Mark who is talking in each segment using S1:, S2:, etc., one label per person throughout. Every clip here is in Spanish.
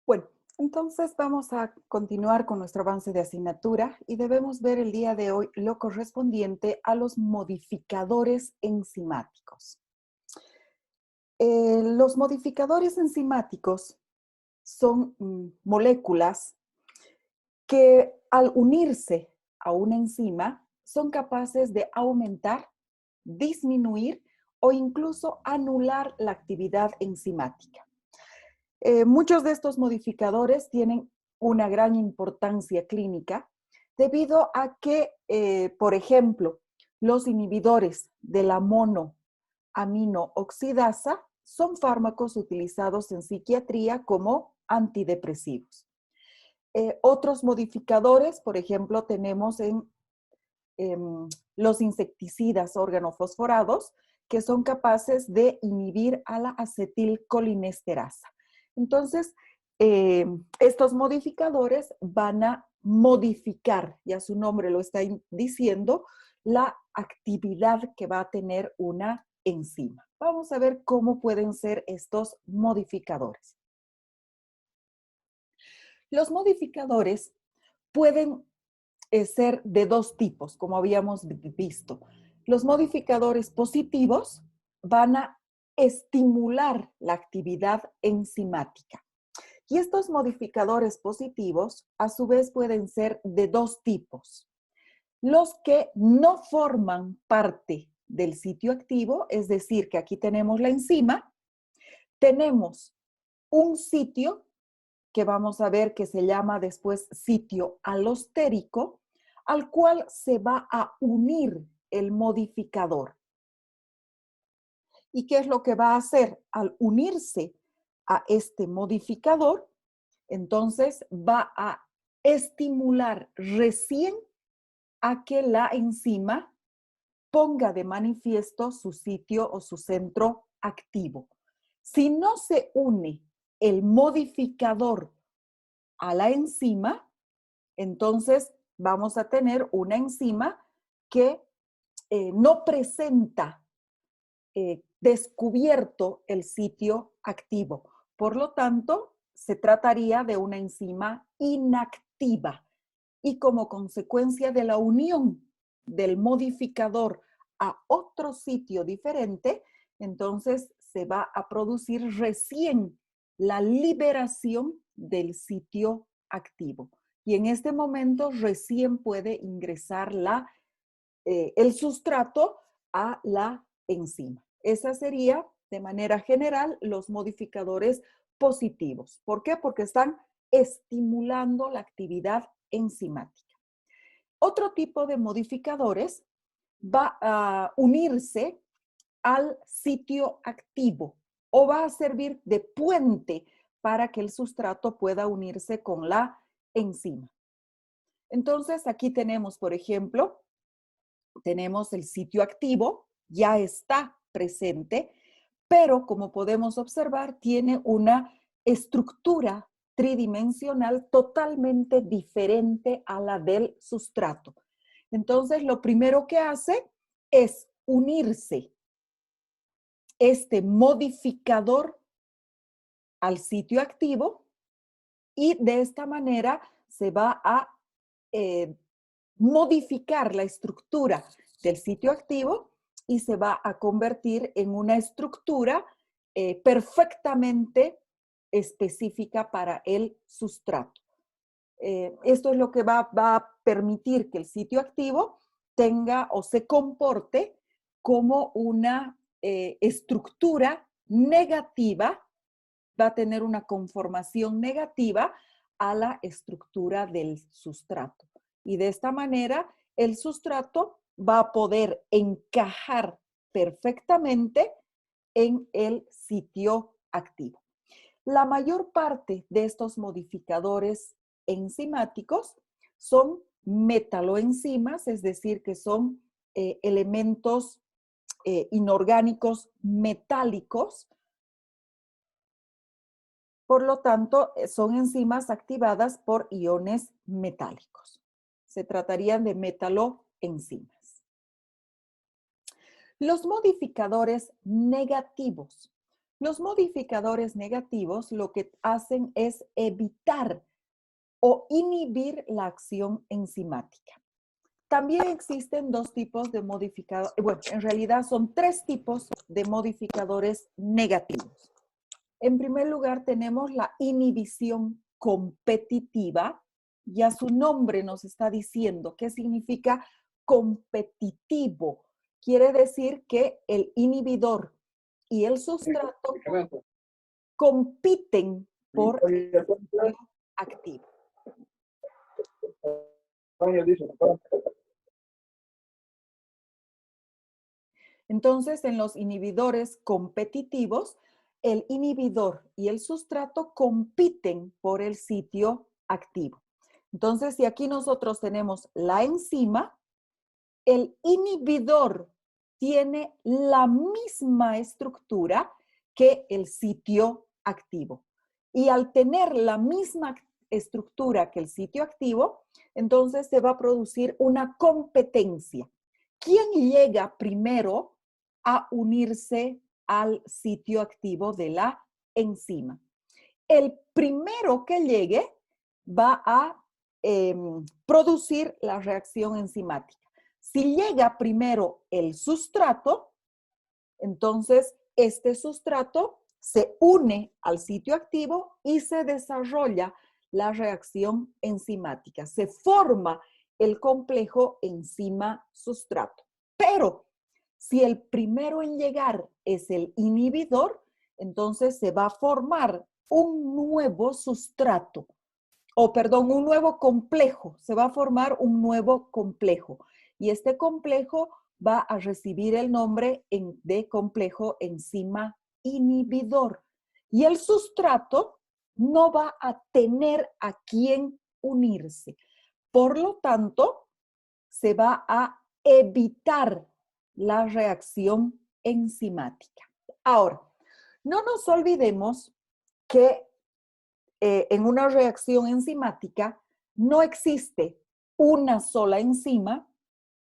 S1: Bueno, entonces vamos a continuar con nuestro avance de asignatura y debemos ver el día de hoy lo correspondiente a los modificadores enzimáticos. Los modificadores enzimáticos son moléculas que al unirse a una enzima son capaces de aumentar, disminuir o incluso anular la actividad enzimática. Muchos de estos modificadores tienen una gran importancia clínica debido a que, por ejemplo, los inhibidores de la monoaminooxidasa son fármacos utilizados en psiquiatría como antidepresivos. Otros modificadores, por ejemplo, tenemos en los insecticidas organofosforados, que son capaces de inhibir a la acetilcolinesterasa. Entonces, estos modificadores van a modificar, ya su nombre lo está diciendo, la actividad que va a tener una enzima. Vamos a ver cómo pueden ser estos modificadores. Los modificadores pueden ser de dos tipos, como habíamos visto. Los modificadores positivos van a estimular la actividad enzimática. Y estos modificadores positivos, a su vez, pueden ser de dos tipos. Los que no forman parte del sitio activo, es decir, que aquí tenemos la enzima, tenemos un sitio que vamos a ver que se llama después sitio alostérico, al cual se va a unir el modificador. ¿Y qué es lo que va a hacer? Al unirse a este modificador, entonces va a estimular recién a que la enzima ponga de manifiesto su sitio o su centro activo. Si no se une el modificador a la enzima, entonces vamos a tener una enzima que no presenta descubierto el sitio activo. Por lo tanto, se trataría de una enzima inactiva y como consecuencia de la unión del modificador a otro sitio diferente, entonces se va a producir recién la liberación del sitio activo. Y en este momento recién puede ingresar el sustrato a la enzima. Esa sería, de manera general, los modificadores positivos. ¿Por qué? Porque están estimulando la actividad enzimática. Otro tipo de modificadores va a unirse al sitio activo o va a servir de puente para que el sustrato pueda unirse con la enzima. Entonces, aquí tenemos, por ejemplo, tenemos el sitio activo, ya está presente, pero como podemos observar, tiene una estructura tridimensional totalmente diferente a la del sustrato. Entonces, lo primero que hace es unirse este modificador al sitio activo y de esta manera se va a eh, modificar la estructura del sitio activo y se va a convertir en una estructura perfectamente específica para el sustrato. Esto es lo que va a permitir que el sitio activo tenga o se comporte como una estructura negativa, va a tener una conformación negativa a la estructura del sustrato. Y de esta manera, el sustrato va a poder encajar perfectamente en el sitio activo. La mayor parte de estos modificadores enzimáticos son metaloenzimas, es decir, que son elementos inorgánicos metálicos. Por lo tanto, son enzimas activadas por iones metálicos. Se tratarían de metaloenzimas. Los modificadores negativos. Los modificadores negativos lo que hacen es evitar o inhibir la acción enzimática. También existen dos tipos de modificadores, bueno, en realidad son tres tipos de modificadores negativos. En primer lugar tenemos la inhibición competitiva. Ya su nombre nos está diciendo qué significa competitivo. Quiere decir que el inhibidor y el sustrato compiten por el sitio activo. Entonces, en los inhibidores competitivos, el inhibidor y el sustrato compiten por el sitio activo. Entonces, si aquí nosotros tenemos la enzima, el inhibidor tiene la misma estructura que el sitio activo. Y al tener la misma estructura que el sitio activo, entonces se va a producir una competencia. ¿Quién llega primero a unirse al sitio activo de la enzima? El primero que llegue va a producir la reacción enzimática. Si llega primero el sustrato, entonces este sustrato se une al sitio activo y se desarrolla la reacción enzimática. Se forma el complejo enzima-sustrato. Pero si el primero en llegar es el inhibidor, entonces se va a formar un nuevo sustrato, un nuevo complejo. Se va a formar un nuevo complejo. Y este complejo va a recibir el nombre de complejo enzima inhibidor. Y el sustrato no va a tener a quién unirse. Por lo tanto, se va a evitar la reacción enzimática. Ahora, no nos olvidemos que en una reacción enzimática no existe una sola enzima,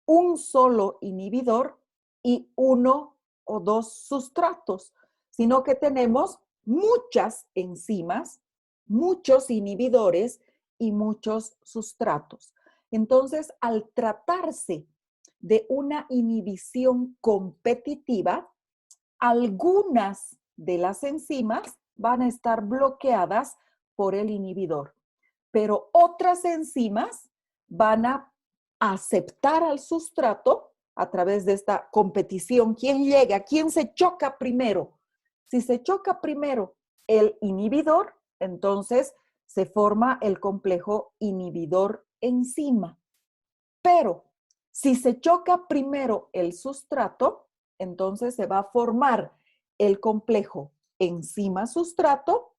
S1: un solo inhibidor y uno o dos sustratos, sino que tenemos muchas enzimas, muchos inhibidores y muchos sustratos. Entonces, al tratarse de una inhibición competitiva, algunas de las enzimas van a estar bloqueadas por el inhibidor, pero otras enzimas van a aceptar al sustrato a través de esta competición. ¿Quién llega? ¿Quién se choca primero? Si se choca primero el inhibidor, entonces se forma el complejo inhibidor-enzima. Pero si se choca primero el sustrato, entonces se va a formar el complejo enzima-sustrato,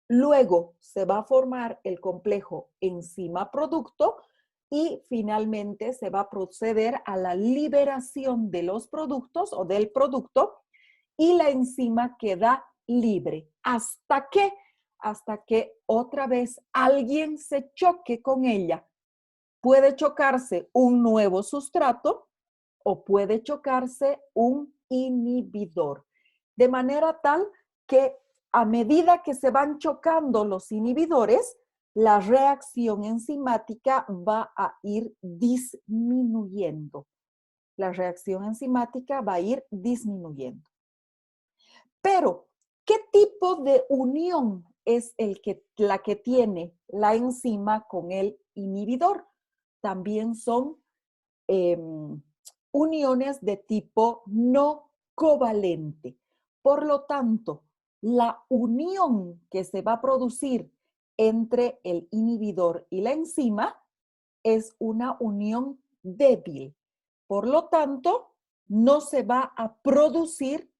S1: luego se va a formar el complejo enzima-producto y finalmente se va a proceder a la liberación de los productos o del producto y la enzima queda libre. ¿Hasta qué? Hasta que otra vez alguien se choque con ella. Puede chocarse un nuevo sustrato o puede chocarse un inhibidor. De manera tal que a medida que se van chocando los inhibidores, la reacción enzimática va a ir disminuyendo. La reacción enzimática va a ir disminuyendo. Pero, ¿qué tipo de unión es la que tiene la enzima con el inhibidor? También son uniones de tipo no covalente. Por lo tanto, la unión que se va a producir entre el inhibidor y la enzima es una unión débil. Por lo tanto, no se va a producir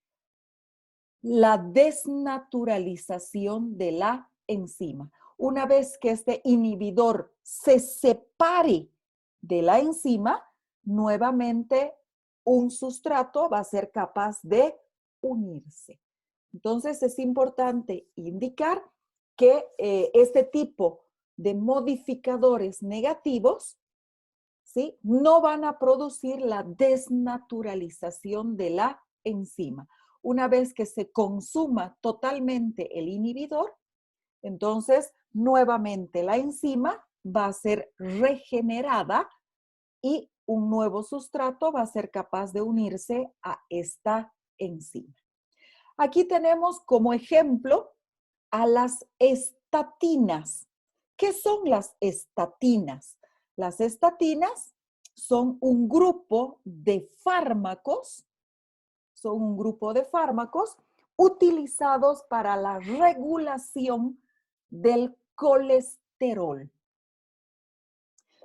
S1: la desnaturalización de la enzima. Una vez que este inhibidor se separe de la enzima, nuevamente un sustrato va a ser capaz de unirse. Entonces es importante indicar que este tipo de modificadores negativos, ¿sí?, no van a producir la desnaturalización de la enzima. Una vez que se consuma totalmente el inhibidor, entonces nuevamente la enzima va a ser regenerada y un nuevo sustrato va a ser capaz de unirse a esta enzima. Aquí tenemos como ejemplo a las estatinas. ¿Qué son las estatinas? Las estatinas son un grupo de fármacos, utilizados para la regulación del colesterol.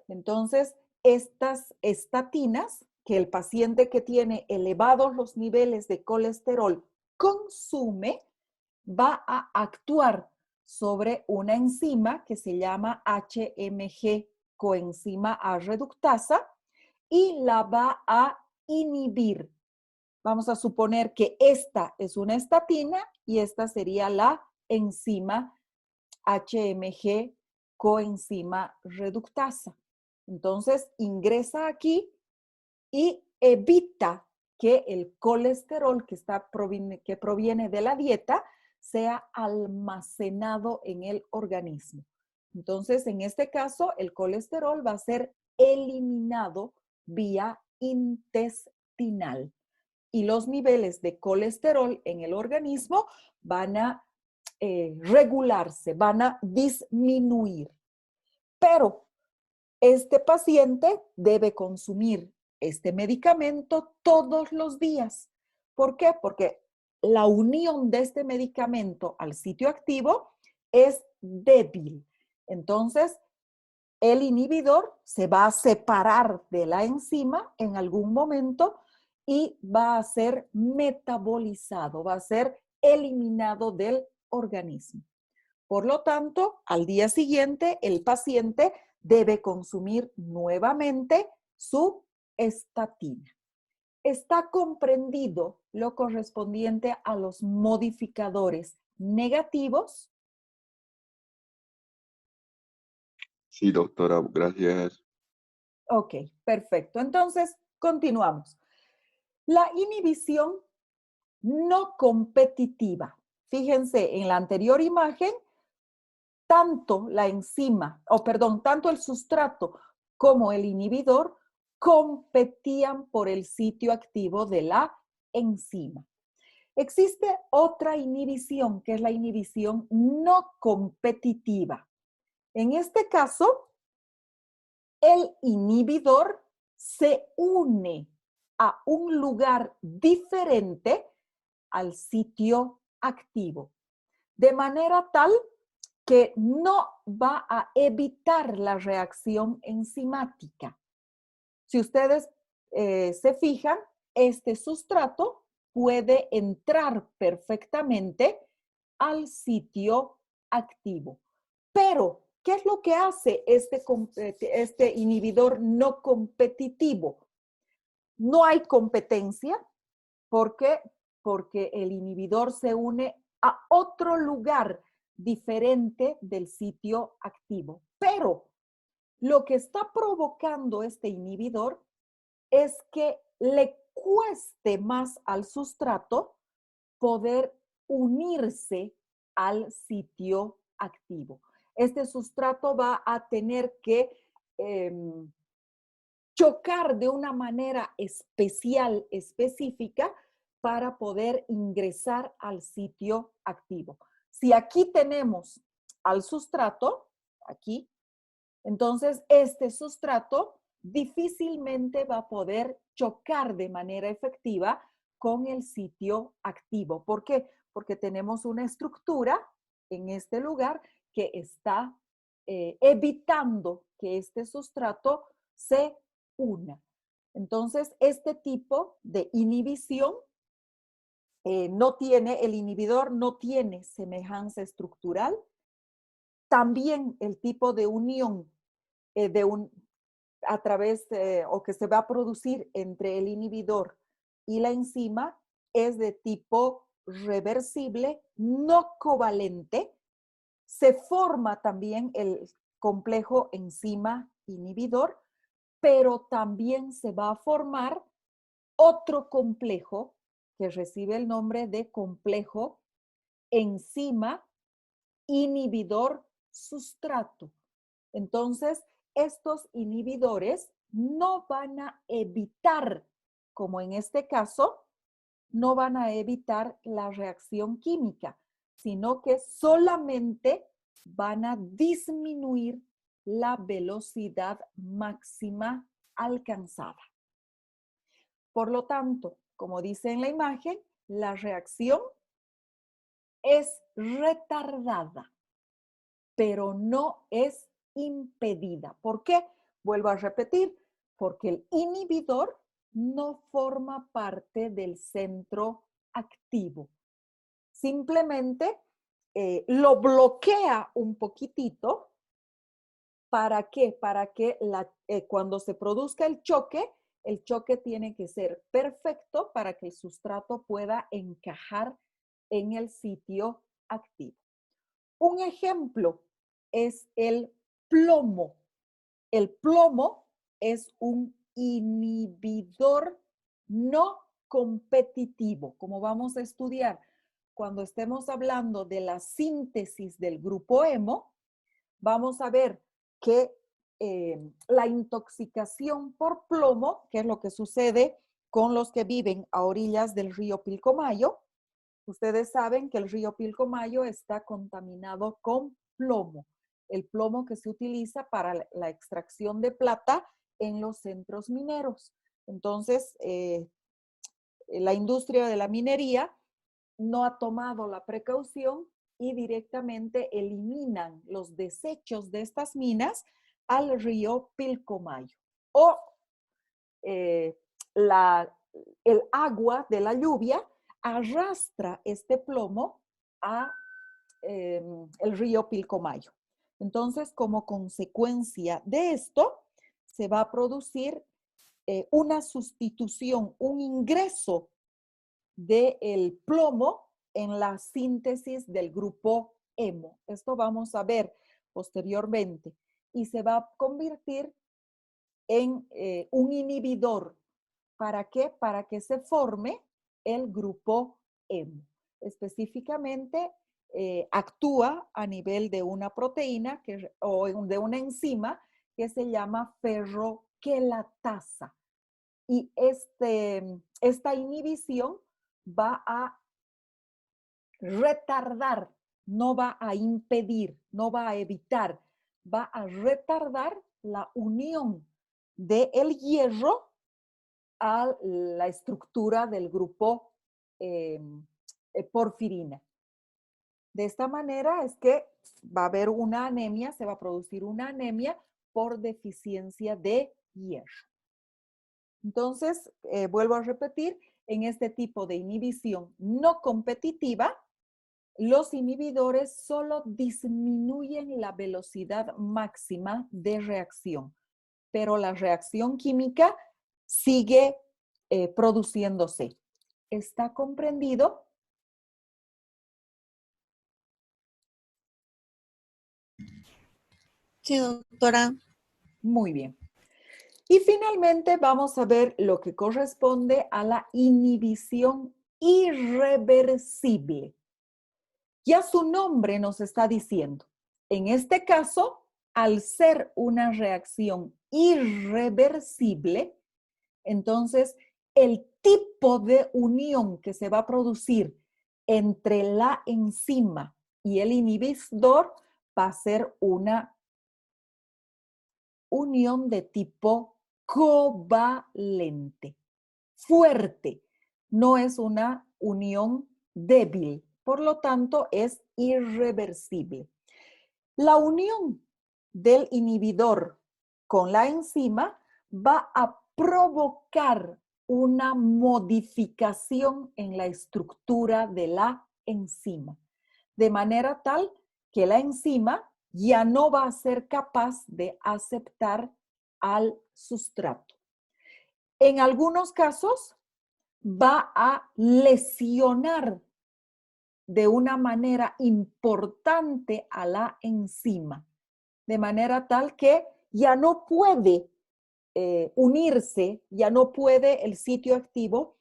S1: Entonces, estas estatinas, que el paciente que tiene elevados los niveles de colesterol consume, va a actuar sobre una enzima que se llama HMG coenzima A reductasa y la va a inhibir. Vamos a suponer que esta es una estatina y esta sería la enzima HMG coenzima reductasa. Entonces ingresa aquí y evita que el colesterol que proviene de la dieta sea almacenado en el organismo. Entonces, en este caso, el colesterol va a ser eliminado vía intestinal y los niveles de colesterol en el organismo van a regularse, van a disminuir. Pero este paciente debe consumir este medicamento todos los días. ¿Por qué? Porque la unión de este medicamento al sitio activo es débil. Entonces, el inhibidor se va a separar de la enzima en algún momento y va a ser metabolizado, va a ser eliminado del organismo. Por lo tanto, al día siguiente, el paciente debe consumir nuevamente su estatina. Está comprendido lo correspondiente a los modificadores negativos.
S2: Sí, doctora, gracias.
S1: Ok, perfecto. Entonces, continuamos. La inhibición no competitiva. Fíjense, en la anterior imagen, tanto la enzima, tanto el sustrato como el inhibidor competían por el sitio activo de la enzima. Existe otra inhibición, que es la inhibición no competitiva. En este caso, el inhibidor se une a un lugar diferente al sitio activo, de manera tal que no va a evitar la reacción enzimática. Si ustedes se fijan, este sustrato puede entrar perfectamente al sitio activo. Pero, ¿qué es lo que hace este inhibidor no competitivo? No hay competencia. ¿Por qué? Porque el inhibidor se une a otro lugar diferente del sitio activo. Pero lo que está provocando este inhibidor es que le cueste más al sustrato poder unirse al sitio activo. Este sustrato va a tener que chocar de una manera especial, específica, para poder ingresar al sitio activo. Si aquí tenemos al sustrato, aquí, entonces este sustrato difícilmente va a poder chocar de manera efectiva con el sitio activo. ¿Por qué? Porque tenemos una estructura en este lugar que está evitando que este sustrato se una. Entonces, este tipo de inhibición el inhibidor no tiene semejanza estructural. También el tipo de unión a través o que se va a producir entre el inhibidor y la enzima es de tipo reversible, no covalente. Se forma también el complejo enzima inhibidor, pero también se va a formar otro complejo que recibe el nombre de complejo enzima inhibidor sustrato. Entonces, estos inhibidores no van a evitar, como en este caso, no van a evitar la reacción química, sino que solamente van a disminuir la velocidad máxima alcanzada. Por lo tanto, como dice en la imagen, la reacción es retardada, pero no es impedida. ¿Por qué? Vuelvo a repetir, porque el inhibidor no forma parte del centro activo. Simplemente lo bloquea un poquitito. ¿Para qué? Para que cuando se produzca el choque tiene que ser perfecto para que el sustrato pueda encajar en el sitio activo. Un ejemplo es el plomo. El plomo es un inhibidor no competitivo, como vamos a estudiar cuando estemos hablando de la síntesis del grupo hemo. Vamos a ver que la intoxicación por plomo, que es lo que sucede con los que viven a orillas del río Pilcomayo. Ustedes saben que el río Pilcomayo está contaminado con plomo, el plomo que se utiliza para la extracción de plata en los centros mineros. Entonces, la industria de la minería no ha tomado la precaución y directamente eliminan los desechos de estas minas al río Pilcomayo. O el agua de la lluvia arrastra este plomo a el río Pilcomayo. Entonces, como consecuencia de esto, se va a producir una sustitución, un ingreso del plomo en la síntesis del grupo hemo. Esto vamos a ver posteriormente. Y se va a convertir en un inhibidor. ¿Para qué? Para que se forme el grupo hemo. Específicamente, actúa a nivel de una proteína o de una enzima que se llama ferroquelatasa. Y esta inhibición va a retardar, no va a impedir, no va a evitar, va a retardar la unión del hierro a la estructura del grupo porfirina. De esta manera es que va a haber una anemia, se va a producir una anemia por deficiencia de hierro. Entonces, vuelvo a repetir, en este tipo de inhibición no competitiva, los inhibidores solo disminuyen la velocidad máxima de reacción, pero la reacción química sigue produciéndose. ¿Está comprendido?
S3: Sí, doctora.
S1: Muy bien. Y finalmente vamos a ver lo que corresponde a la inhibición irreversible. Ya su nombre nos está diciendo. En este caso, al ser una reacción irreversible, entonces el tipo de unión que se va a producir entre la enzima y el inhibidor va a ser una unión de tipo covalente, fuerte, no es una unión débil, por lo tanto es irreversible. La unión del inhibidor con la enzima va a provocar una modificación en la estructura de la enzima, de manera tal que la enzima ya no va a ser capaz de aceptar al sustrato. En algunos casos va a lesionar de una manera importante a la enzima, de manera tal que ya no puede unirse, ya no puede el sitio activo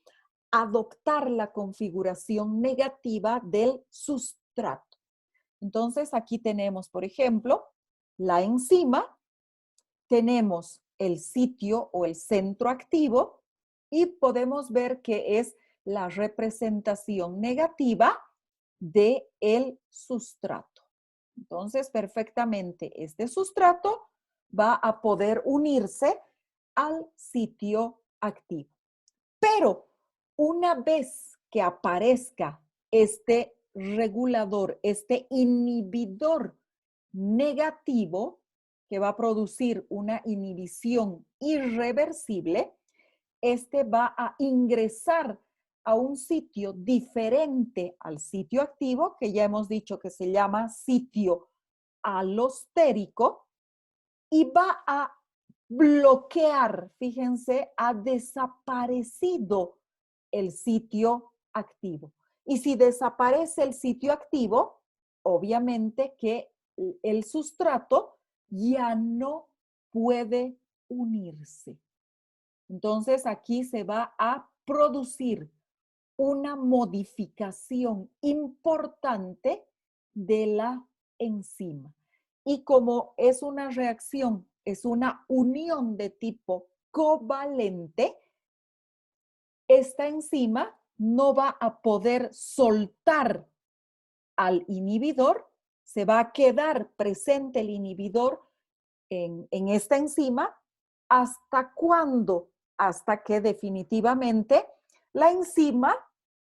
S1: adoptar la configuración negativa del sustrato. Entonces, aquí tenemos, por ejemplo, la enzima, tenemos el sitio o el centro activo y podemos ver que es la representación negativa del sustrato. Entonces, perfectamente, este sustrato va a poder unirse al sitio activo. Pero una vez que aparezca este regulador, este inhibidor negativo, que va a producir una inhibición irreversible, este va a ingresar a un sitio diferente al sitio activo, que ya hemos dicho que se llama sitio alostérico, y va a bloquear, fíjense, ha desaparecido el sitio activo. Y si desaparece el sitio activo, obviamente que el sustrato ya no puede unirse. Entonces aquí se va a producir una modificación importante de la enzima. Y como es una reacción, es una unión de tipo covalente, esta enzima no va a poder soltar al inhibidor, se va a quedar presente el inhibidor en esta enzima. ¿Hasta cuándo? Hasta que definitivamente la enzima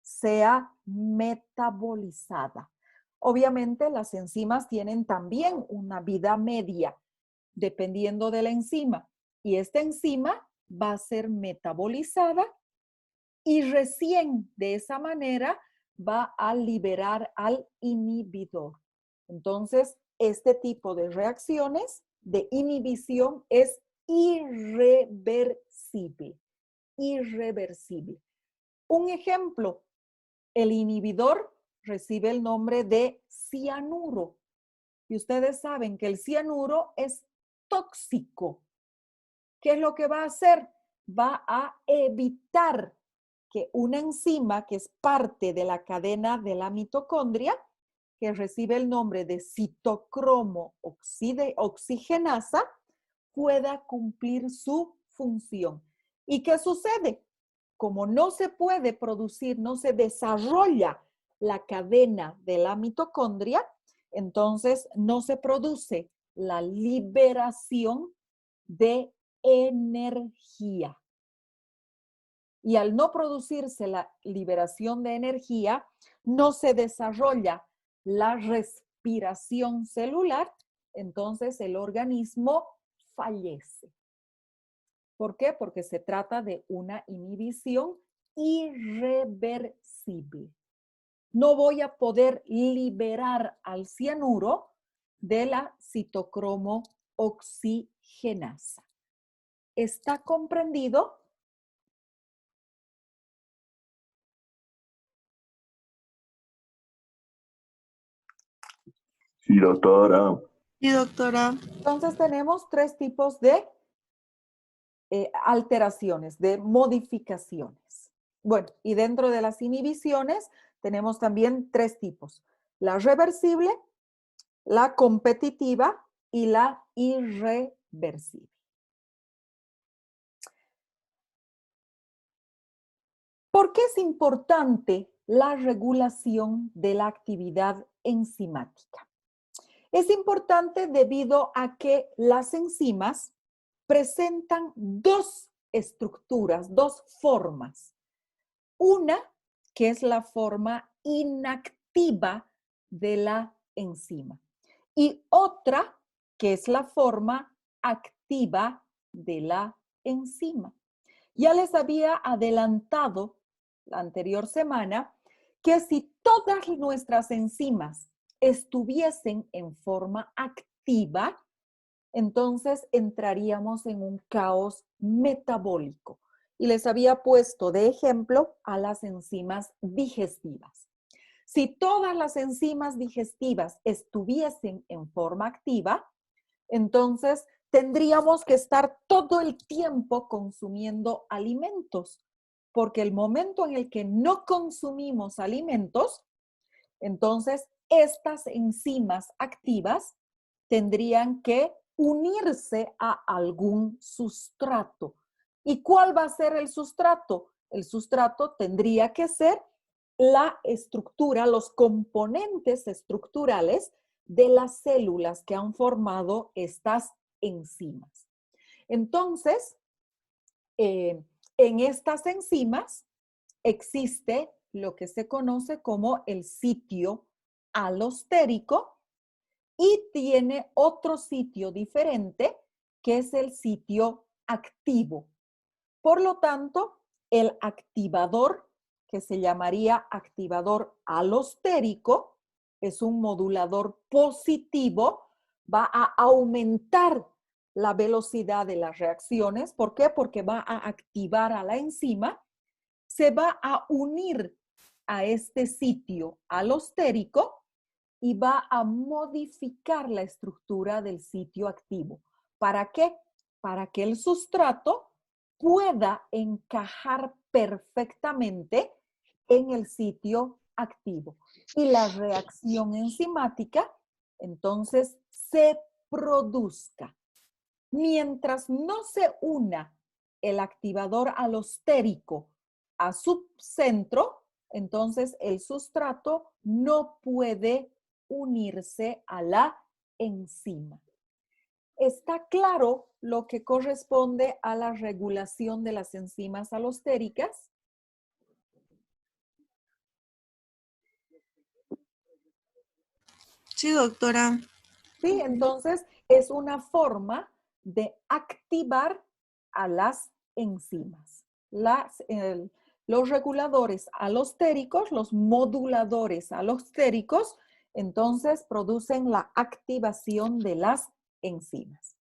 S1: sea metabolizada. Obviamente las enzimas tienen también una vida media, dependiendo de la enzima. Y esta enzima va a ser metabolizada y recién de esa manera va a liberar al inhibidor. Entonces, este tipo de reacciones de inhibición es irreversible. Irreversible. Un ejemplo, el inhibidor recibe el nombre de cianuro. Y ustedes saben que el cianuro es tóxico. ¿Qué es lo que va a hacer? Va a evitar que una enzima que es parte de la cadena de la mitocondria, que recibe el nombre de citocromo oxigenasa, pueda cumplir su función. ¿Y qué sucede? Como no se puede producir, no se desarrolla la cadena de la mitocondria, entonces no se produce la liberación de energía. Y al no producirse la liberación de energía, no se desarrolla la respiración celular, entonces el organismo fallece. ¿Por qué? Porque se trata de una inhibición irreversible. No voy a poder liberar al cianuro de la citocromo oxigenasa. ¿Está comprendido?
S2: Sí, doctora.
S3: Sí, doctora.
S1: Entonces tenemos tres tipos de alteraciones, de modificaciones. Bueno, y dentro de las inhibiciones tenemos también tres tipos: la reversible, la competitiva y la irreversible. ¿Por qué es importante la regulación de la actividad enzimática? Es importante debido a que las enzimas presentan dos estructuras, dos formas. Una, que es la forma inactiva de la enzima, y otra, que es la forma activa de la enzima. Ya les había adelantado la anterior semana que si todas nuestras enzimas estuviesen en forma activa, entonces entraríamos en un caos metabólico. Y les había puesto de ejemplo a las enzimas digestivas. Si todas las enzimas digestivas estuviesen en forma activa, entonces tendríamos que estar todo el tiempo consumiendo alimentos, porque el momento en el que no consumimos alimentos, entonces estas enzimas activas tendrían que unirse a algún sustrato. ¿Y cuál va a ser el sustrato? El sustrato tendría que ser la estructura, los componentes estructurales de las células que han formado estas enzimas. Entonces, en estas enzimas existe lo que se conoce como el sitio alostérico y tiene otro sitio diferente que es el sitio activo. Por lo tanto, el activador, que se llamaría activador alostérico, es un modulador positivo, va a aumentar la velocidad de las reacciones. ¿Por qué? Porque va a activar a la enzima, se va a unir a este sitio alostérico y va a modificar la estructura del sitio activo. ¿Para qué? Para que el sustrato pueda encajar perfectamente en el sitio activo. Y la reacción enzimática, entonces, se produzca. Mientras no se una el activador alostérico a su centro, entonces el sustrato no puede unirse a la enzima. ¿Está claro lo que corresponde a la regulación de las enzimas alostéricas?
S3: Sí, doctora.
S1: Sí, entonces es una forma de activar a las enzimas. Los reguladores alostéricos, los moduladores alostéricos, entonces producen la activación de las enzimas.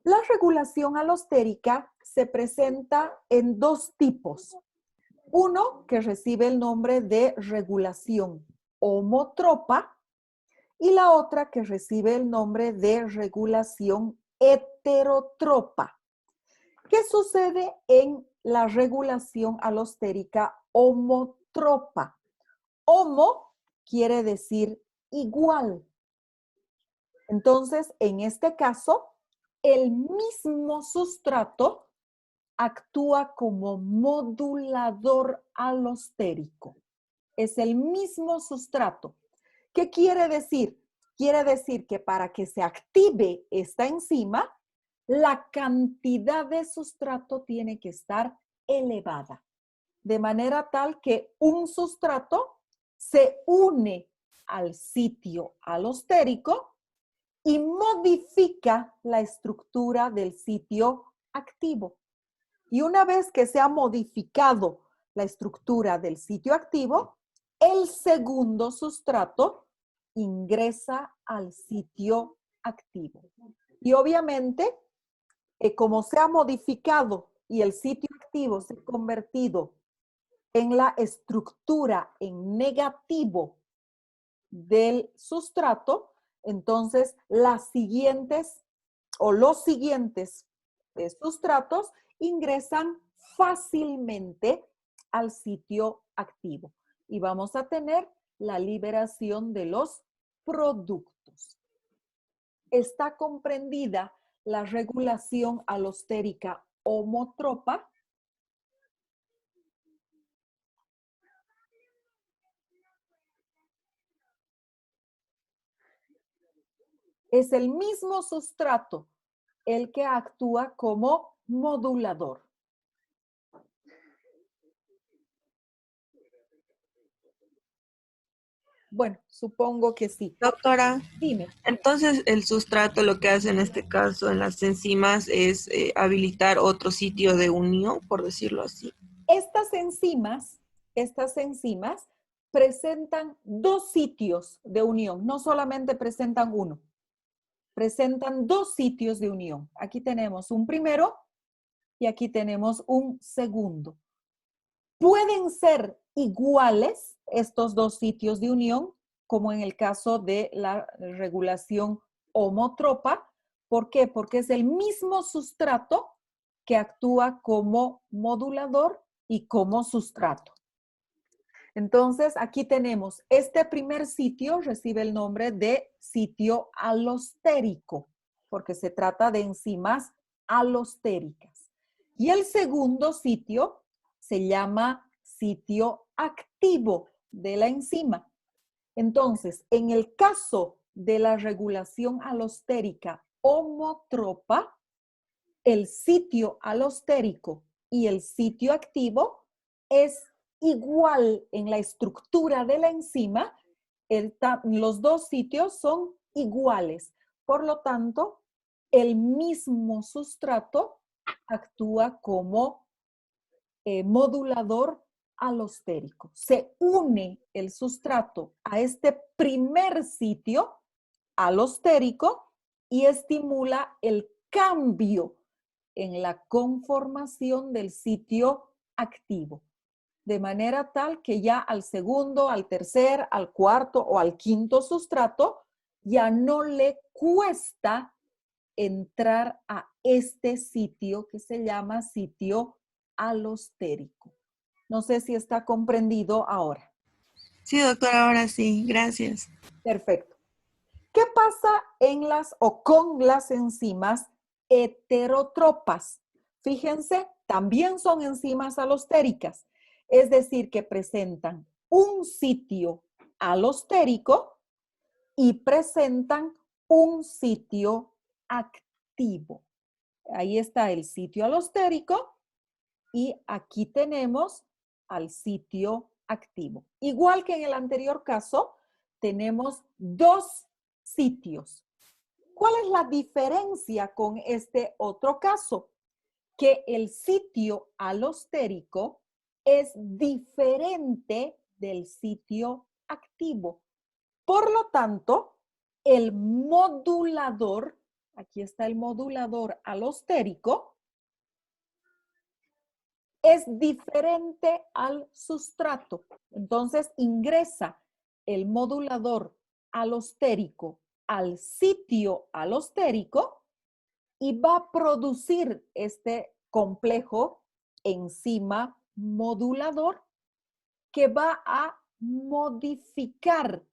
S1: La regulación alostérica se presenta en dos tipos. Uno que recibe el nombre de regulación homotropa y la otra que recibe el nombre de regulación heterotropa. ¿Qué sucede en la regulación alostérica homotropa? Homo quiere decir igual. Entonces, en este caso, el mismo sustrato actúa como modulador alostérico. Es el mismo sustrato. ¿Qué quiere decir? Quiere decir que para que se active esta enzima, la cantidad de sustrato tiene que estar elevada, de manera tal que un sustrato se une al sitio alostérico y modifica la estructura del sitio activo. Y una vez que se ha modificado la estructura del sitio activo, el segundo sustrato ingresa al sitio activo. Y obviamente, como se ha modificado y el sitio activo se ha convertido en la estructura en negativo del sustrato, entonces las siguientes o los siguientes sustratos ingresan fácilmente al sitio activo y vamos a tener la liberación de los productos. Está comprendida la regulación alostérica homotropa. Es el mismo sustrato el que actúa como modulador. Bueno, supongo que sí.
S3: Doctora,
S1: Dime.
S3: entonces el sustrato lo que hace en este caso en las enzimas es habilitar otro sitio de unión, por decirlo así.
S1: Estas enzimas presentan dos sitios de unión, no solamente presentan uno, presentan dos sitios de unión. Aquí tenemos un primero y aquí tenemos un segundo. Pueden ser iguales estos dos sitios de unión, como en el caso de la regulación homotropa. ¿Por qué? Porque es el mismo sustrato que actúa como modulador y como sustrato. Entonces, aquí tenemos, este primer sitio recibe el nombre de sitio alostérico, porque se trata de enzimas alostéricas. Y el segundo sitio se llama sitio activo de la enzima. Entonces, en el caso de la regulación alostérica homotropa, el sitio alostérico y el sitio activo es igual en la estructura de la enzima. Los dos sitios son iguales. Por lo tanto, el mismo sustrato actúa como modulador alostérico. Se une el sustrato a este primer sitio alostérico y estimula el cambio en la conformación del sitio activo, de manera tal que ya al segundo, al tercer, al cuarto o al quinto sustrato ya no le cuesta entrar a este sitio que se llama sitio alostérico. No sé si está comprendido ahora.
S3: Sí, doctora, ahora sí, gracias.
S1: Perfecto. ¿Qué pasa en las o con las enzimas heterotropas? Fíjense, también son enzimas alostéricas, es decir, que presentan un sitio alostérico y presentan un sitio activo. Ahí está el sitio alostérico y aquí tenemos al sitio activo. Igual que en el anterior caso, tenemos dos sitios. ¿Cuál es la diferencia con este otro caso? Que el sitio alostérico es diferente del sitio activo. Por lo tanto, el modulador, aquí está el modulador alostérico, es diferente al sustrato. Entonces ingresa el modulador alostérico al sitio alostérico y va a producir este complejo enzima modulador que va a modificar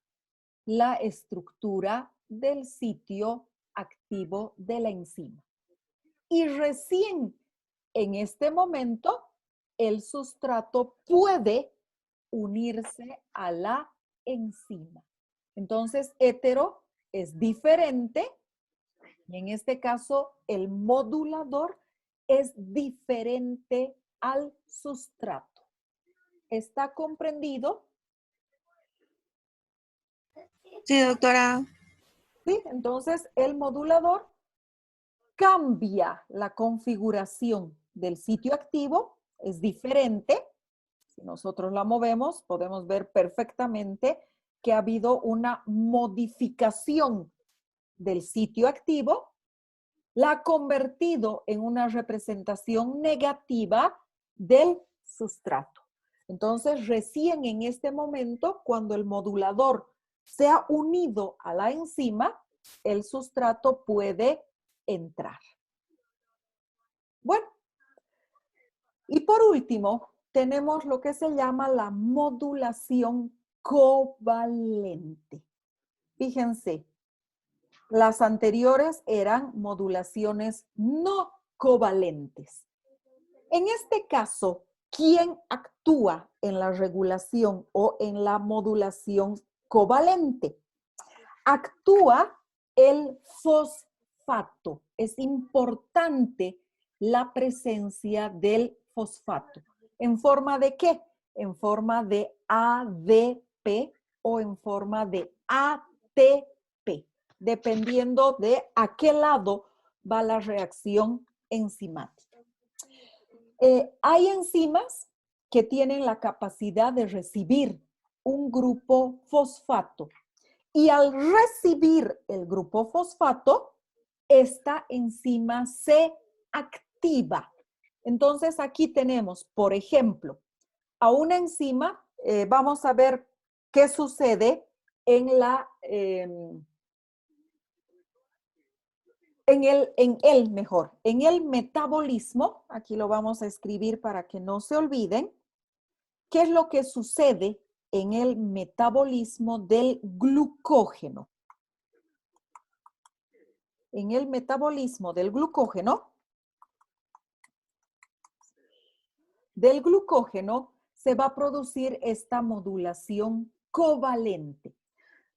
S1: la estructura del sitio activo de la enzima. Y recién en este momento el sustrato puede unirse a la enzima. Entonces, hetero es diferente y en este caso el modulador es diferente al sustrato. ¿Está comprendido?
S3: Sí, doctora.
S1: Sí, entonces el modulador cambia la configuración del sitio activo, es diferente. Si nosotros la movemos, podemos ver perfectamente que ha habido una modificación del sitio activo, la ha convertido en una representación negativa del sustrato. Entonces, recién en este momento, cuando el modulador se ha unido a la enzima, el sustrato puede entrar. Bueno, y por último, tenemos lo que se llama la modulación covalente. Fíjense, las anteriores eran modulaciones no covalentes. En este caso, ¿quién actúa en la regulación o en la modulación covalente? Actúa el fosfato. Es importante la presencia del fosfato. ¿En forma de qué? En forma de ADP o en forma de ATP, dependiendo de a qué lado va la reacción enzimática. Hay enzimas que tienen la capacidad de recibir un grupo fosfato y al recibir el grupo fosfato, esta enzima se activa. Entonces aquí tenemos, por ejemplo, a una enzima, vamos a ver qué sucede en en el metabolismo, aquí lo vamos a escribir para que no se olviden, ¿qué es lo que sucede en el metabolismo del glucógeno? En el metabolismo del glucógeno se va a producir esta modulación covalente.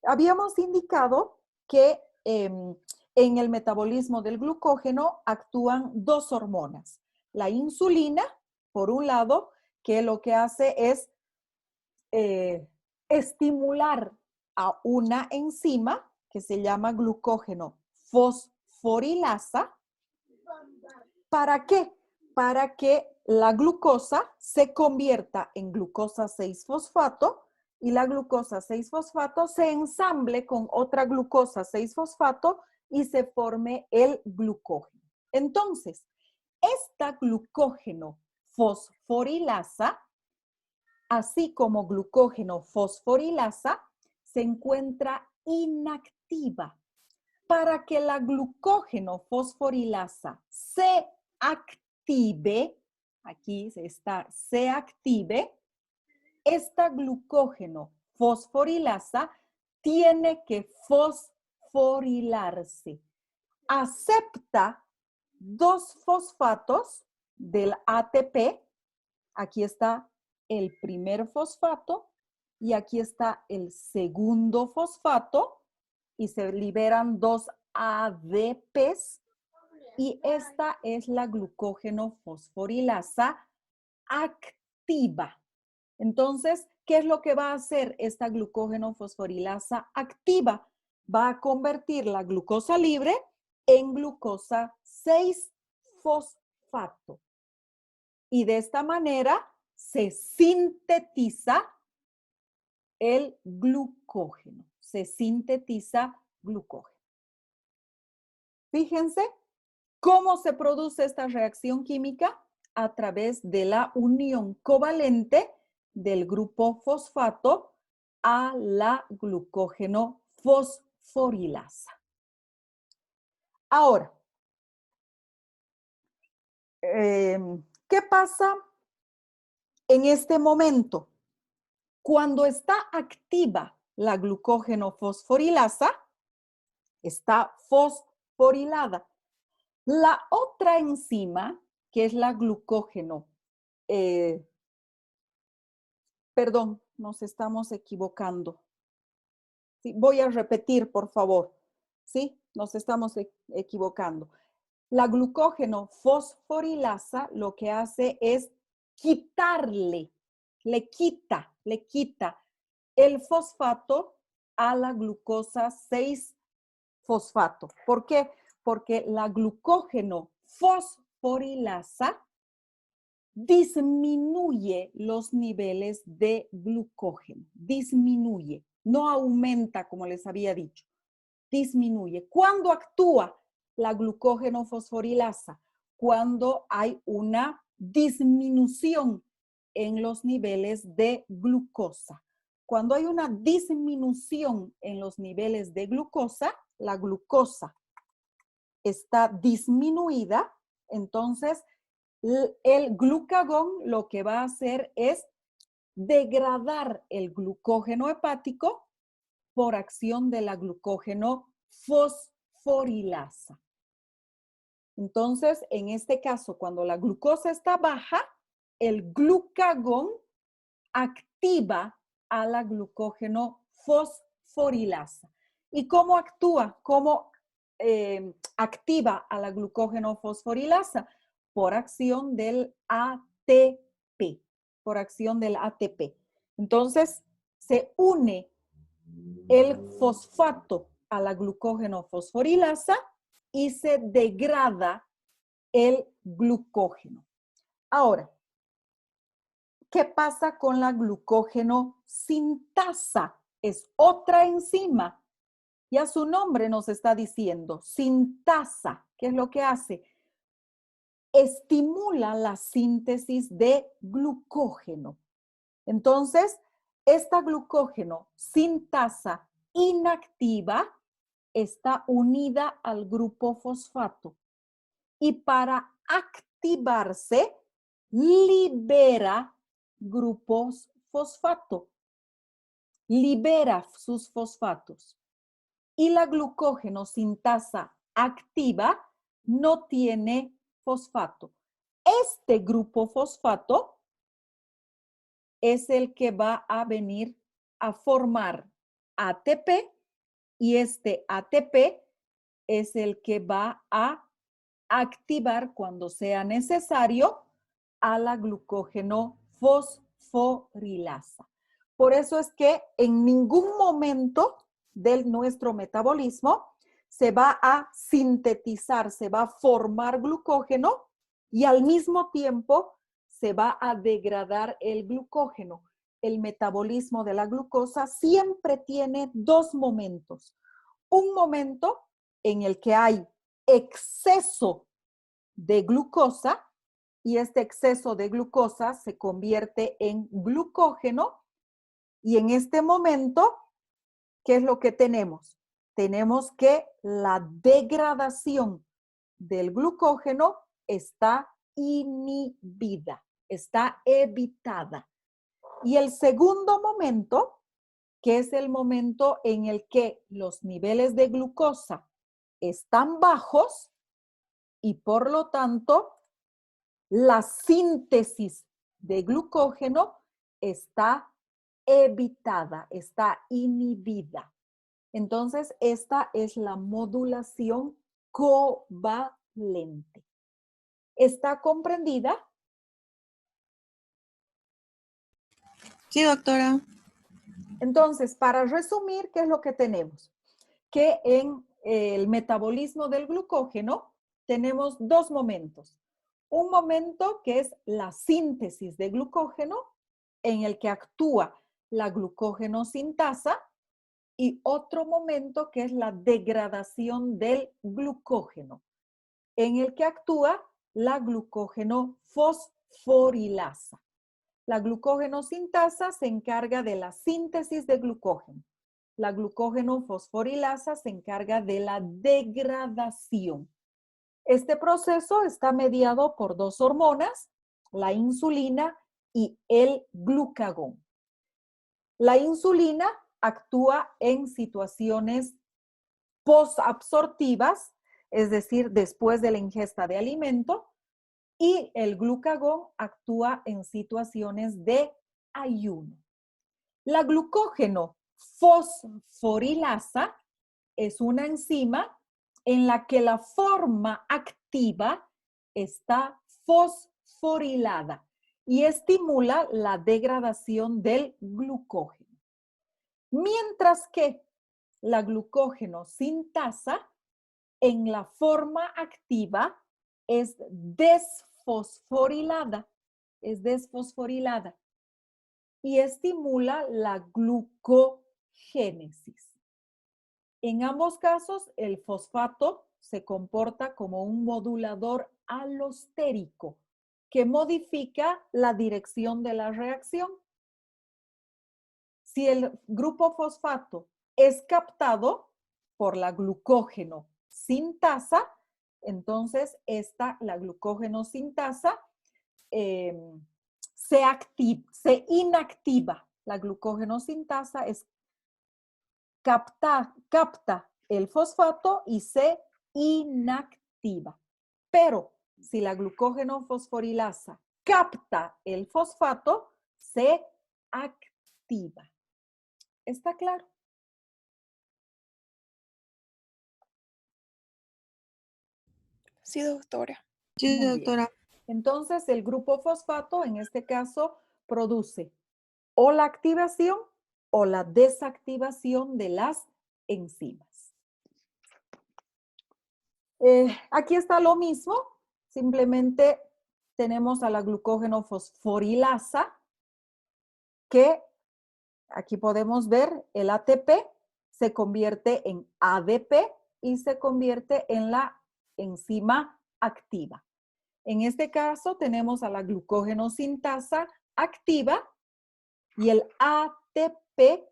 S1: Habíamos indicado que en el metabolismo del glucógeno actúan dos hormonas. La insulina, por un lado, que lo que hace es estimular a una enzima que se llama glucógeno fosforilasa. ¿Para qué? Para que la glucosa se convierta en glucosa 6-fosfato y la glucosa 6-fosfato se ensamble con otra glucosa 6-fosfato y se forme el glucógeno. Entonces, esta glucógeno fosforilasa, así como glucógeno fosforilasa, se encuentra inactiva. Para que la glucógeno fosforilasa se active, aquí está, se active, esta glucógeno fosforilasa tiene que fosforilarse. Acepta 2 fosfatos del ATP. Aquí está el primer fosfato y aquí está el segundo fosfato y se liberan 2 ADPs y esta es la glucógeno fosforilasa activa. Entonces, ¿qué es lo que va a hacer esta glucógeno fosforilasa activa? Va a convertir la glucosa libre en glucosa 6-fosfato. Y de esta manera se sintetiza el glucógeno. Se sintetiza glucógeno. Fíjense cómo se produce esta reacción química a través de la unión covalente del grupo fosfato a la glucógeno fosforilasa. Ahora, ¿qué pasa en este momento? Cuando está activa la glucógeno fosforilasa, está fosforilada. La otra enzima, que es la glucógeno, perdón, nos estamos equivocando. Sí, voy a repetir, por favor. Sí, nos estamos equivocando. La glucógeno fosforilasa lo que hace es quitarle, le quita el fosfato a la glucosa 6-fosfato. ¿Por qué? Porque la glucógeno fosforilasa disminuye los niveles de glucógeno, disminuye, no aumenta como les había dicho, disminuye. ¿Cuándo actúa la glucógeno fosforilasa? Cuando hay una disminución en los niveles de glucosa. Cuando hay una disminución en los niveles de glucosa, la glucosa está disminuida, entonces el glucagón lo que va a hacer es degradar el glucógeno hepático por acción de la glucógeno fosforilasa. Entonces, en este caso, cuando la glucosa está baja, el glucagón activa a la glucógeno fosforilasa. ¿Y cómo actúa? ¿Cómo activa a la glucógeno fosforilasa? Por acción del ATP, por acción del ATP. Entonces, se une el fosfato a la glucógeno fosforilasa y se degrada el glucógeno. Ahora, ¿qué pasa con la glucógeno sintasa? Es otra enzima. Ya su nombre nos está diciendo, sintasa. ¿Qué es lo que hace? Estimula la síntesis de glucógeno. Entonces, esta glucógeno sintasa inactiva está unida al grupo fosfato y para activarse libera grupos fosfato, libera sus fosfatos. Y la glucógeno sintasa activa no tiene fosfato. Este grupo fosfato es el que va a venir a formar ATP y este ATP es el que va a activar cuando sea necesario a la glucógeno fosforilasa. Por eso es que en ningún momento de nuestro metabolismo se va a sintetizar, se va a formar glucógeno y al mismo tiempo se va a degradar el glucógeno. El metabolismo de la glucosa siempre tiene dos momentos. Un momento en el que hay exceso de glucosa y este exceso de glucosa se convierte en glucógeno y en este momento, ¿qué es lo que tenemos? Tenemos que la degradación del glucógeno está inhibida, está evitada. Y el segundo momento, que es el momento en el que los niveles de glucosa están bajos y por lo tanto la síntesis de glucógeno está evitada, está inhibida. Entonces, esta es la modulación covalente. ¿Está comprendida?
S3: Sí, doctora.
S1: Entonces, para resumir, ¿qué es lo que tenemos? Que en el metabolismo del glucógeno tenemos dos momentos. Un momento que es la síntesis de glucógeno, en el que actúa la glucógeno sintasa, y otro momento que es la degradación del glucógeno, en el que actúa la glucógeno fosforilasa. La glucógeno sintasa se encarga de la síntesis de glucógeno. La glucógeno fosforilasa se encarga de la degradación. Este proceso está mediado por dos hormonas, la insulina y el glucagón. La insulina actúa en situaciones posabsortivas, es decir, después de la ingesta de alimento, y el glucagón actúa en situaciones de ayuno. La glucógeno fosforilasa es una enzima en la que la forma activa está fosforilada y estimula la degradación del glucógeno. Mientras que la glucógeno sintasa en la forma activa es desfosforilada y estimula la glucogénesis. En ambos casos, el fosfato se comporta como un modulador alostérico que modifica la dirección de la reacción. Si el grupo fosfato es captado por la glucógeno sintasa, entonces la glucógeno sintasa se inactiva. La glucógeno sintasa capta el fosfato y se inactiva. Pero si la glucógeno fosforilasa capta el fosfato, se activa. ¿Está claro?
S4: Sí, doctora.
S3: Sí,
S1: Muy bien.
S3: doctora.
S1: Entonces, el grupo fosfato, en este caso, produce o la activación o la desactivación de las enzimas. Aquí está lo mismo, simplemente tenemos a la glucógeno fosforilasa, que aquí podemos ver el ATP se convierte en ADP y se convierte en la enzima activa. En este caso tenemos a la glucógeno sintasa activa y el ATP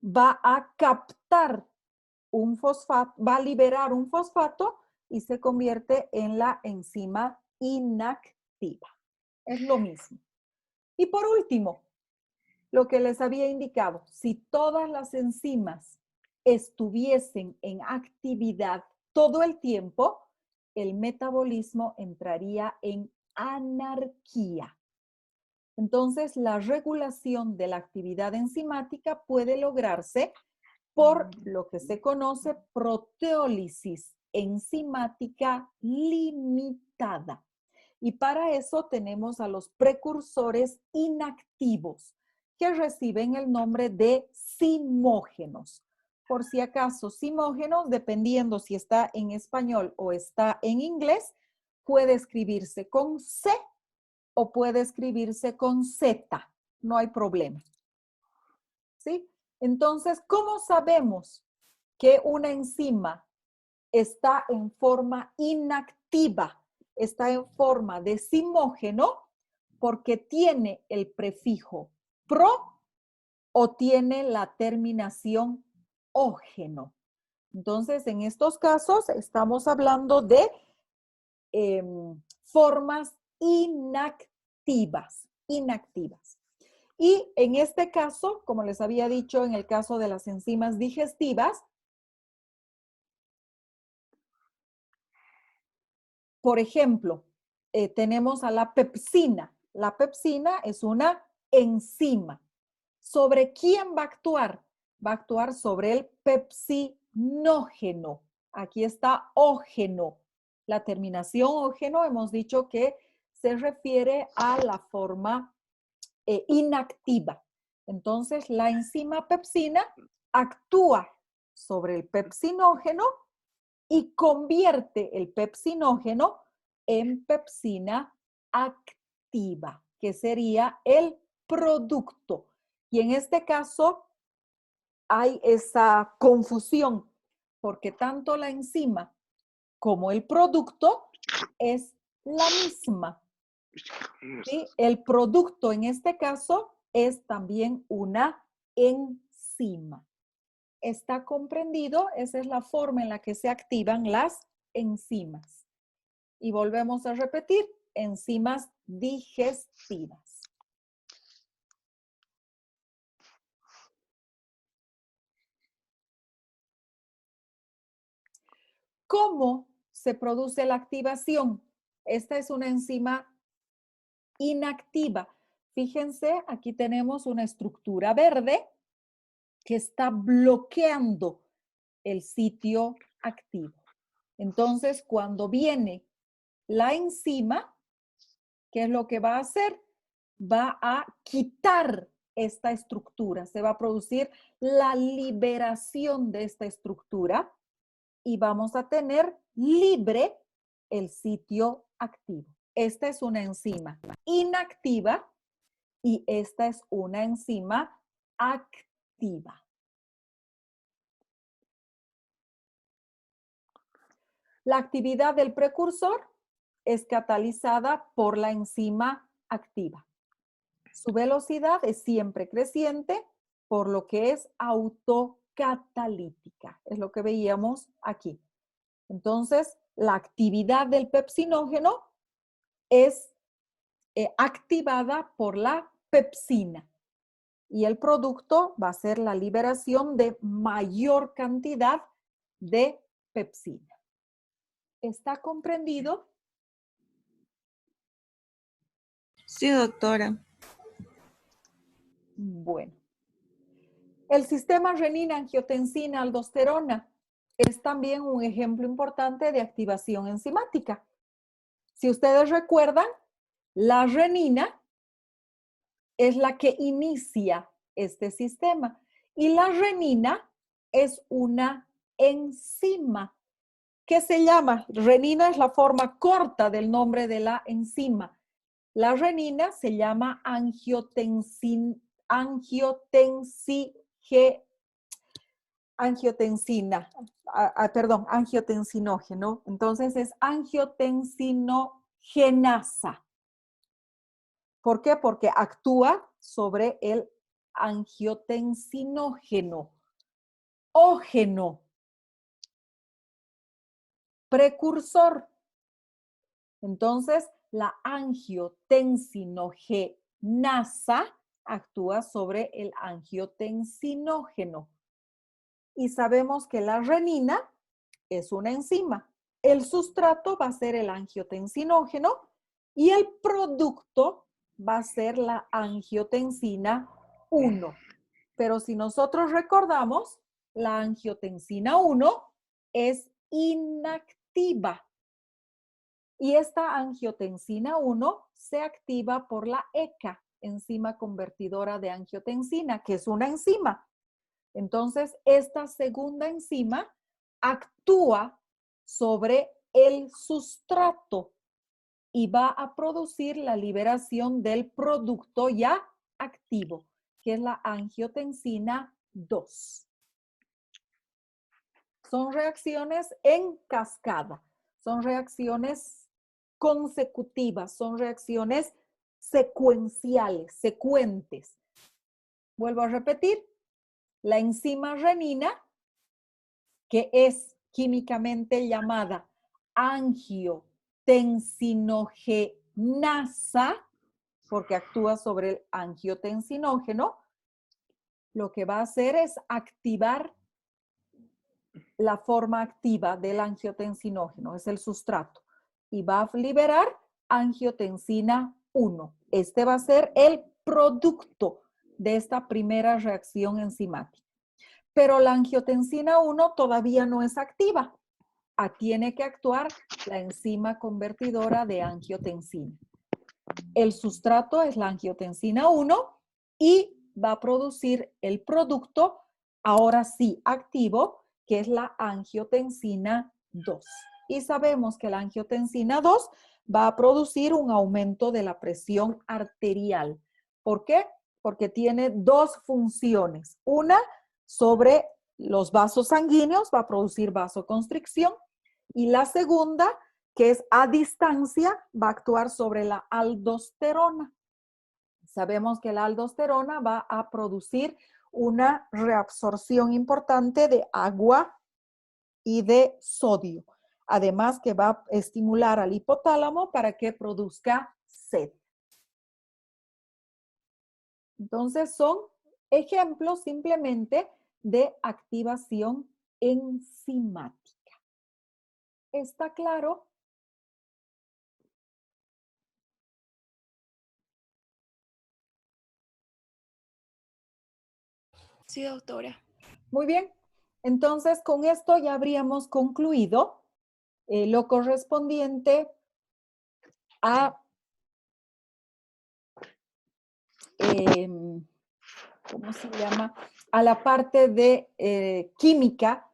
S1: va a captar un fosfato, va a liberar un fosfato y se convierte en la enzima inactiva. Es lo mismo. Y por último, lo que les había indicado, si todas las enzimas estuviesen en actividad todo el tiempo, el metabolismo entraría en anarquía. Entonces, la regulación de la actividad enzimática puede lograrse por lo que se conoce proteólisis enzimática limitada. Y para eso tenemos a los precursores inactivos, que reciben el nombre de zimógenos. Por si acaso, zimógenos, dependiendo si está en español o está en inglés, puede escribirse con C o puede escribirse con Z. No hay problema. ¿Sí? Entonces, ¿cómo sabemos que una enzima está en forma inactiva? Está en forma de zimógeno porque tiene el prefijo pro o tiene la terminación ógeno. Entonces, en estos casos estamos hablando de formas inactivas. Y en este caso, como les había dicho, en el caso de las enzimas digestivas, por ejemplo, tenemos a la pepsina. La pepsina es una enzima. ¿Sobre quién va a actuar? Va a actuar sobre el pepsinógeno. Aquí está ógeno. La terminación ógeno hemos dicho que se refiere a la forma inactiva. Entonces, la enzima pepsina actúa sobre el pepsinógeno y convierte el pepsinógeno en pepsina activa, que sería el producto. Y en este caso hay esa confusión, porque tanto la enzima como el producto es la misma. ¿Sí? El producto en este caso es también una enzima. ¿Está comprendido? Esa es la forma en la que se activan las enzimas. Y volvemos a repetir, enzimas digestivas. ¿Cómo se produce la activación? Esta es una enzima inactiva. Fíjense, aquí tenemos una estructura verde que está bloqueando el sitio activo. Entonces, cuando viene la enzima, ¿qué es lo que va a hacer? Va a quitar esta estructura. Se va a producir la liberación de esta estructura y vamos a tener libre el sitio activo. Esta es una enzima inactiva y esta es una enzima activa. La actividad del precursor es catalizada por la enzima activa. Su velocidad es siempre creciente, por lo que es autocatalítica. Es lo que veíamos aquí. Entonces, la actividad del pepsinógeno es activada por la pepsina. Y el producto va a ser la liberación de mayor cantidad de pepsina. ¿Está comprendido?
S3: Sí, doctora.
S1: Bueno. El sistema renina-angiotensina-aldosterona es también un ejemplo importante de activación enzimática. Si ustedes recuerdan, la renina es la que inicia este sistema y la renina es una enzima que se llama, renina es la forma corta del nombre de la enzima. La renina se llama angiotensina, angiotensinógeno. Entonces es angiotensinogenasa. ¿Por qué? Porque actúa sobre el angiotensinógeno. Ógeno precursor. Entonces, la angiotensingenasa actúa sobre el angiotensinógeno. Y sabemos que la renina es una enzima. El sustrato va a ser el angiotensinógeno y el producto va a ser la angiotensina 1. Pero si nosotros recordamos, la angiotensina 1 es inactiva. Y esta angiotensina 1 se activa por la ECA, enzima convertidora de angiotensina, que es una enzima. Entonces, esta segunda enzima actúa sobre el sustrato y va a producir la liberación del producto ya activo, que es la angiotensina 2. Son reacciones en cascada, son reacciones consecutivas, son reacciones secuenciales, secuentes. Vuelvo a repetir, la enzima renina, que es químicamente llamada angiotensinogenasa, porque actúa sobre el angiotensinógeno, lo que va a hacer es activar la forma activa del angiotensinógeno, es el sustrato, y va a liberar angiotensina 1. Este va a ser el producto de esta primera reacción enzimática. Pero la angiotensina 1 todavía no es activa. Tiene que actuar la enzima convertidora de angiotensina. El sustrato es la angiotensina 1 y va a producir el producto, ahora sí activo, que es la angiotensina 2. Y sabemos que la angiotensina 2 va a producir un aumento de la presión arterial. ¿Por qué? Porque tiene dos funciones. Una, sobre los vasos sanguíneos, va a producir vasoconstricción. Y la segunda, que es a distancia, va a actuar sobre la aldosterona. Sabemos que la aldosterona va a producir una reabsorción importante de agua y de sodio. Además que va a estimular al hipotálamo para que produzca sed. Entonces son ejemplos simplemente de activación enzimática. ¿Está claro?
S4: Sí, doctora.
S1: Muy bien. Entonces, con esto ya habríamos concluido lo correspondiente a ¿cómo se llama? A la parte de química